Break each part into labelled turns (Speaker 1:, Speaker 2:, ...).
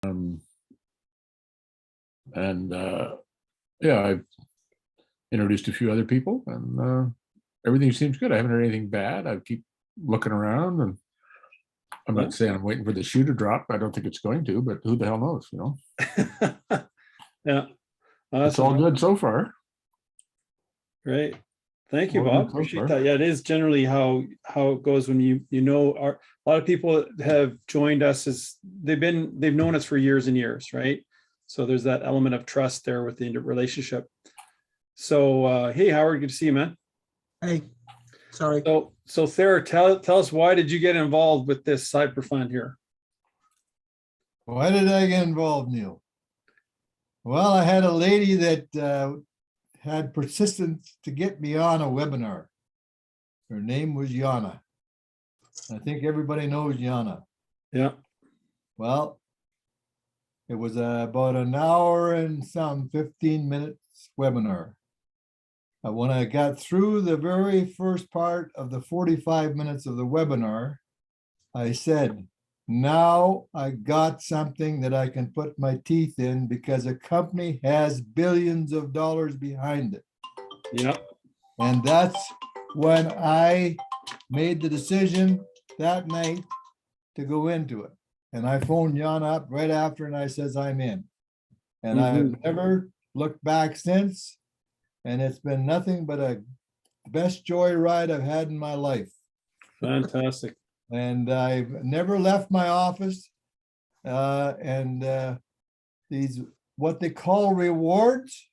Speaker 1: Um, and yeah, I've introduced a few other people, and everything seems good. I haven't heard anything bad. I keep looking around, and I'm not saying I'm waiting for the shoe to drop. I don't think it's going to, but who the hell knows, you know?
Speaker 2: Yeah.
Speaker 1: It's all good so far.
Speaker 2: Great. Thank you,
Speaker 1: All
Speaker 2: Bob.
Speaker 1: good so
Speaker 2: Appreciate
Speaker 1: far.
Speaker 2: that. Yeah, it is generally how it goes when you know a lot of people have joined us as they've known us for years and years, right? So there's that element of trust there with the relationship. So hey, Howard, good to see you, man.
Speaker 3: Hey, sorry.
Speaker 2: So Sarah, tell us, why did you get involved with this Hyperfund here?
Speaker 4: Why did I get involved, Neil? Well, I had a lady that had persistence to get me on a webinar. Her name was Yana. I think everybody knows Yana.
Speaker 2: Yeah.
Speaker 4: Well, it was about an hour and some 15 minutes webinar. When I got through the very first part of the 45 minutes of the webinar, I said, now I got something that I can put my teeth in, because a company has billions of dollars behind it.
Speaker 2: Yeah.
Speaker 4: And that's when I made the decision that night to go into it. And I phoned Yana up right after, and I says, I'm in. And I've never looked back since. And it's been nothing but a best joy ride I've had in my life.
Speaker 2: Fantastic.
Speaker 4: And I've never left my office. These, what they call rewards.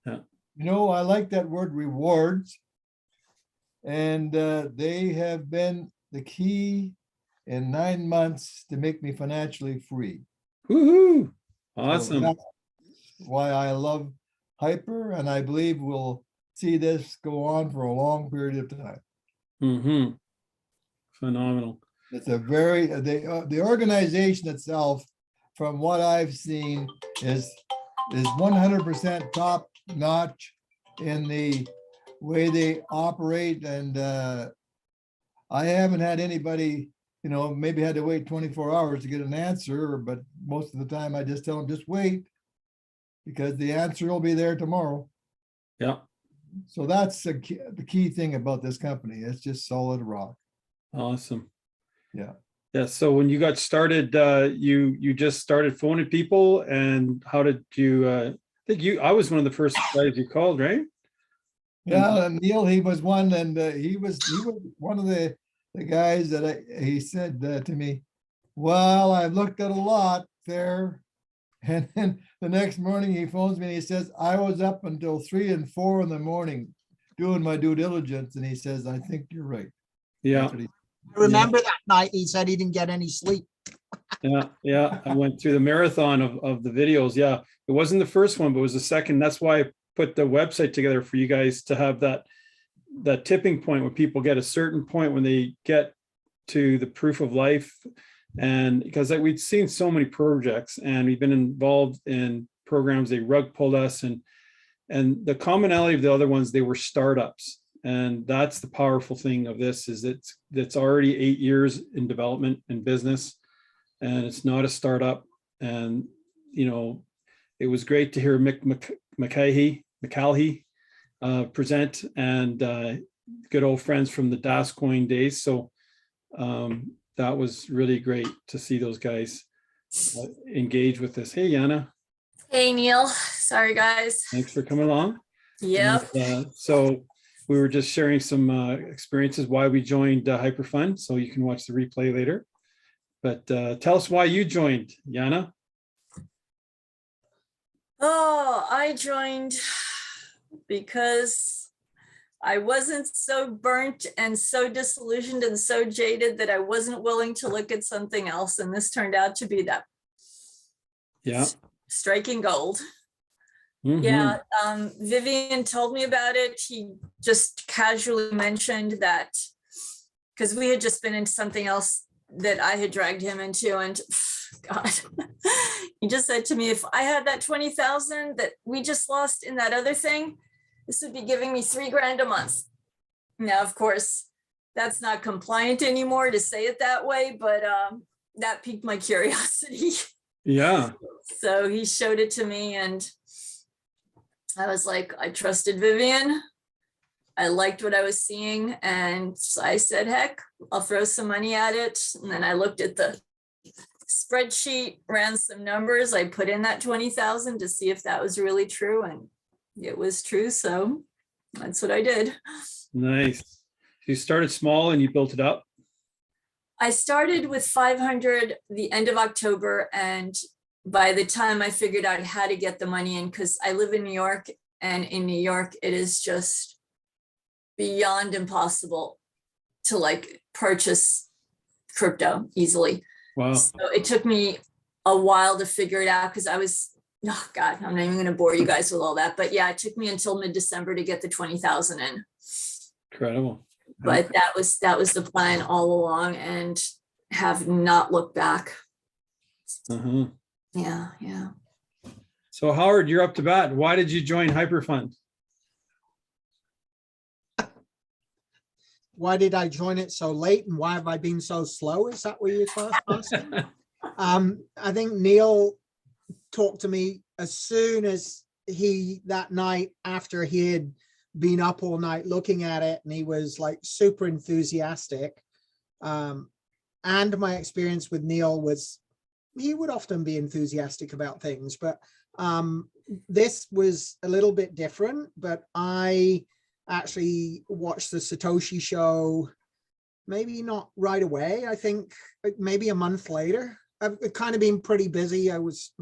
Speaker 2: Yeah.
Speaker 4: You know, I like that word, rewards. And they have been the key in 9 months to make me financially free.
Speaker 2: Woohoo! Awesome.
Speaker 4: So that's why I love Hyper, and I believe we'll see this go on for a long period of time.
Speaker 2: Mm-hmm. Phenomenal.
Speaker 4: It's a very, the organization itself, from what I've seen, is 100% top notch in the way they operate. And I haven't had anybody, you know, maybe had to wait 24 hours to get an answer, but most of the time I just tell them, just wait, because the answer will be there tomorrow.
Speaker 2: Yeah.
Speaker 4: So that's the key thing about this company. It's just solid rock.
Speaker 2: Awesome.
Speaker 4: Yeah.
Speaker 2: Yeah. So when you got started, you just started phoning people, and how did you? I think I was one of the first guys you called, right?
Speaker 4: Yeah, and Neil, he was one, and he was one of the guys that he said to me, well, I've looked at a lot there. And then the next morning he phones me and he says, I was up until 3 and 4 in the morning doing my due diligence. And he says, I think you're right.
Speaker 2: Yeah.
Speaker 3: I remember that night he said he didn't get any sleep.
Speaker 2: Yeah. I went through the marathon of the videos. Yeah. It wasn't the first one, but it was the second. That's why I put the website together for you guys to have that tipping point where people get a certain point when they get to the proof of life. And because we'd seen so many projects, and we've been involved in programs, they rug pulled us, and the commonality of the other ones, they were startups. And that's the powerful thing of this, is it's already 8 years in development and business, and it's not a startup. And, you know, it was great to hear Mick McCalhy present, and good old friends from the DasCoin days. So that was really great to see those guys engage with this. Hey, Yana.
Speaker 5: Hey, Neil. Sorry, guys.
Speaker 2: Thanks for coming along.
Speaker 5: Yep.
Speaker 2: So we were just sharing some experiences why we joined Hyperfund, so you can watch the replay later. But tell us why you joined, Yana.
Speaker 5: Oh, I joined because I wasn't so burnt and so disillusioned and so jaded that I wasn't willing to look at something else. And this turned out to be that.
Speaker 2: Yeah.
Speaker 5: Striking gold.
Speaker 2: Mm-hmm.
Speaker 5: Yeah. Vivian told me about it. He just casually mentioned that because we had just been into something else that I had dragged him into. And God, he just said to me, if I had that 20,000 that we just lost in that other thing, this would be giving me $3,000 a month. Now, of course, that's not compliant anymore to say it that way, but that piqued my curiosity.
Speaker 2: Yeah.
Speaker 5: So he showed it to me and I was like, I trusted Vivian. I liked what I was seeing. And so I said, heck, I'll throw some money at it. And then I looked at the spreadsheet, ran some numbers. I put in that 20,000 to see if that was really true. And it was true. So that's what I did.
Speaker 2: Nice. So you started small and you built it up.
Speaker 5: I started with 500 the end of October. And by the time I figured out how to get the money in, because I live in New York, and in New York, it is just beyond impossible to like purchase crypto easily.
Speaker 2: Wow.
Speaker 5: So it took me a while to figure it out because I was, oh God, I'm not even going to bore you guys with all that. But yeah, it took me until mid-December to get the 20,000 in.
Speaker 2: Incredible.
Speaker 5: But that was the plan all along and have not looked back.
Speaker 2: Uh-huh.
Speaker 5: Yeah, yeah.
Speaker 2: So Howard, you're up to bat. Why did you join Hyperfund?
Speaker 3: Why did I join it so late and why have I been so slow? Is that what you're asking? I think Neil talked to me as soon as that night after he had been up all night looking at it, and he was like super enthusiastic. And my experience with Neil was he would often be enthusiastic about things, but this was a little bit different. But I actually watched the Satoshi show, maybe not right away. I think maybe a month later. I've kind of been pretty busy. I was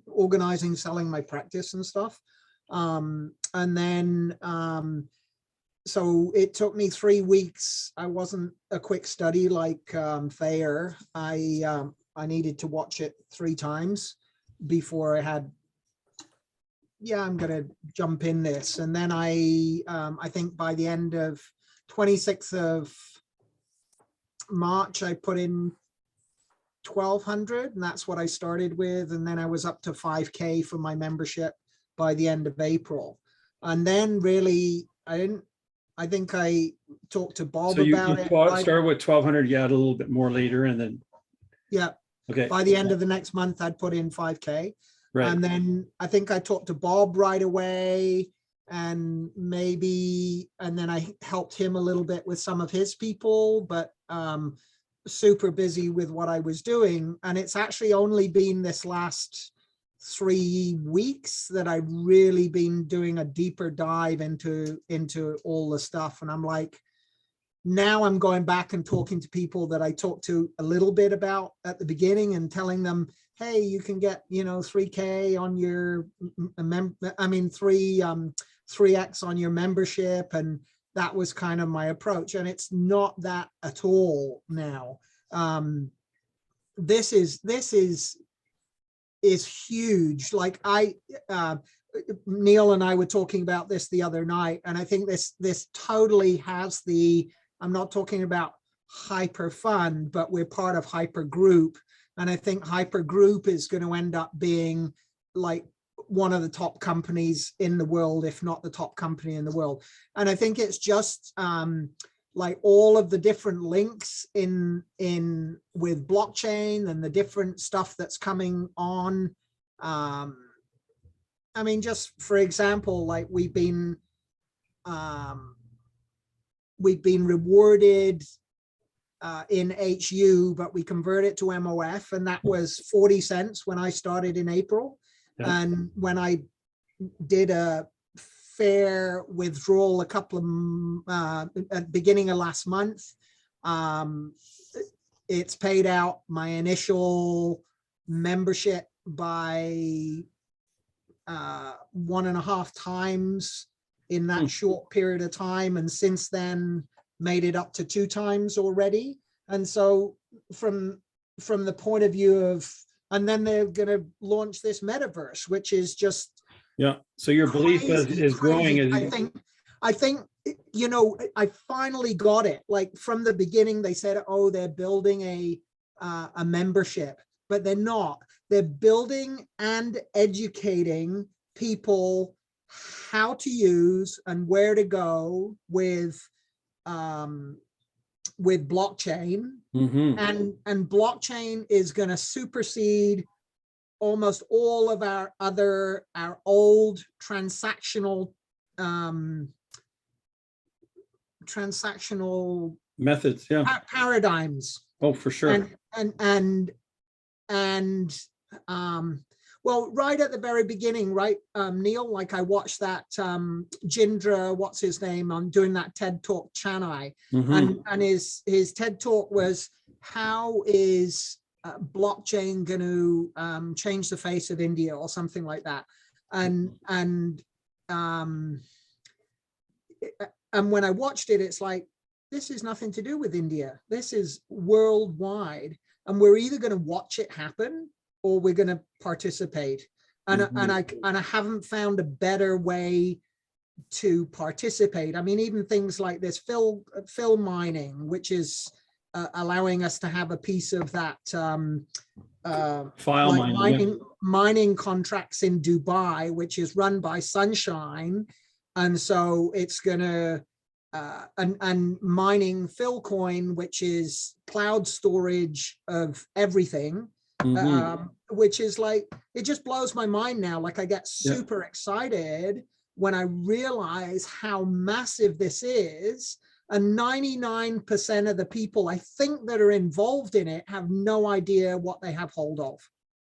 Speaker 3: organizing, selling my practice and stuff. And then, so it took me 3 weeks. I wasn't a quick study like Thayer. I needed to watch it 3 times before I had, yeah, I'm going to jump in this. And then I think by the end of 26th of March, I put in 1,200, and that's what I started with. And then I was up to 5K for my membership by the end of April. And then really, I think I talked to Bob
Speaker 2: So you
Speaker 3: about it.
Speaker 2: started with 1,200, you had a little bit more later, and then.
Speaker 3: Yeah.
Speaker 2: Okay.
Speaker 3: By the end of the next month, I'd put in 5K.
Speaker 2: Right.
Speaker 3: And then I think I talked to Bob right away, and then I helped him a little bit with some of his people, but super busy with what I was doing. And it's actually only been this last 3 weeks that I've really been doing a deeper dive into all the stuff. And I'm like, now I'm going back and talking to people that I talked to a little bit about at the beginning and telling them, hey, you can get, 3K on your 3X on your membership. And that was kind of my approach. And it's not that at all now. This is huge. Like Neil and I were talking about this the other night, and I think this totally has I'm not talking about Hyperfund, but we're part of Hyper Group. And I think Hyper Group is going to end up being like one of the top companies in the world, if not the top company in the world. And I think it's just like all of the different links in with blockchain and the different stuff that's coming on. I mean, just for example, like we've been rewarded in HU, but we convert it to MOF, and that was 40 cents when I started in April. Yeah. And when I did a fair withdrawal at the beginning of last month, it's paid out my initial membership by 1.5 times in that short period of time, and since then made it up to 2 times already. And so from the point of view of, and then they're going to launch this metaverse, which is just,
Speaker 2: yeah. So your belief is growing.
Speaker 3: I think, I finally got it. Like from the beginning, they said, oh, they're building a membership, but they're not. They're building and educating people how to use and where to go with blockchain. Mm-hmm. And blockchain is going to supersede almost all of our old transactional
Speaker 2: Methods, yeah.
Speaker 3: paradigms.
Speaker 2: Oh, for sure.
Speaker 3: And well, right at the very beginning, right, Neil, like I watched that Jindra, what's his name, on doing that TED Talk Chennai, and his TED Talk was, how is blockchain going to change the face of India or something like that, and when I watched it, it's like, this is nothing to do with India. This is worldwide, and we're either going to watch it happen or we're going to participate. And I haven't found a better way to participate. I mean, even things like this film mining, which is allowing us to have a piece of that
Speaker 2: File
Speaker 3: like mining contracts in Dubai, which is run by Sunshine, and so it's gonna and mining Philcoin, which is cloud storage of everything. Which is like, it just blows my mind now. Like I get super excited when I realize how massive this is, and 99% of the people I think that are involved in it have no idea what they have hold of.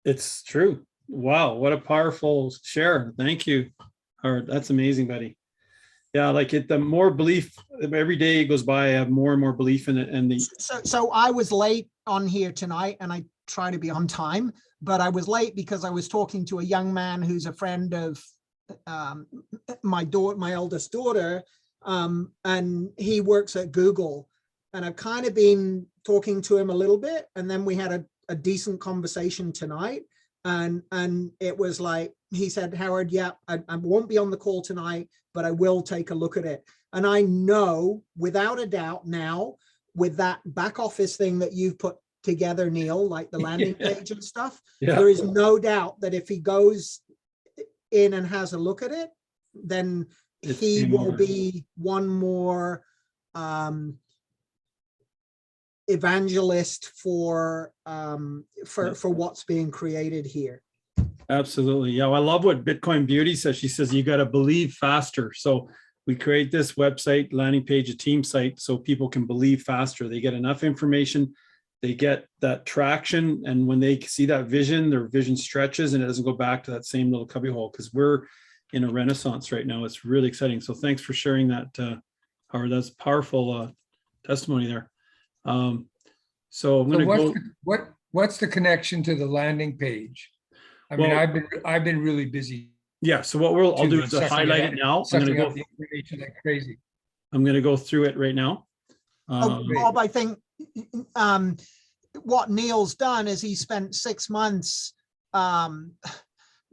Speaker 2: It's true. Wow, what a powerful share. Thank you, Howard. That's amazing, buddy. Yeah, like the more belief, every day goes by, I have more and more belief in it. And
Speaker 3: so I was late on here tonight, and I try to be on time, but I was late because I was talking to a young man who's a friend of my eldest daughter, and he works at Google, and I've kind of been talking to him a little bit, and then we had a decent conversation tonight, and it was like, he said, Howard, yeah, I won't be on the call tonight, but I will take a look at it. And I know without a doubt now, with that back office thing that you've put together, Neil, like the landing page and stuff, there is no doubt that if he goes in and has a look at it, then he will be one more evangelist for what's being created here.
Speaker 2: Absolutely. Yeah. Well, I love what Bitcoin Beauty says. She says, you got to believe faster. So we create this website, landing page, a team site, so people can believe faster. They get enough information, they get that traction. And when they see that vision, their vision stretches and it doesn't go back to that same little cubbyhole, because we're in a renaissance right now. It's really exciting. So thanks for sharing that, Howard. That's powerful testimony there. So I'm going to go.
Speaker 6: What's the connection to the landing page? I mean, I've been really busy.
Speaker 2: Yeah. So what I'll do is highlight it now. I'm going to go
Speaker 6: the information like crazy.
Speaker 2: I'm going to go through it right now.
Speaker 3: Bob, I think what Neil's done is he spent 6 months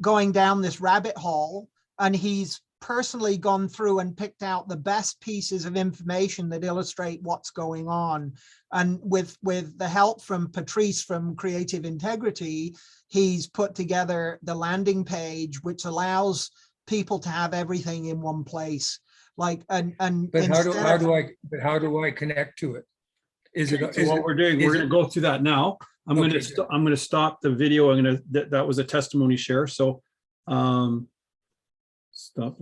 Speaker 3: going down this rabbit hole, and he's personally gone through and picked out the best pieces of information that illustrate what's going on. And with the help from Patrice from Creative Integrity, he's put together the landing page, which allows people to have everything in one place. Like, but how do I connect to it?
Speaker 2: What we're doing, we're going to go through that now. I'm going to stop the video. That was a testimony share. So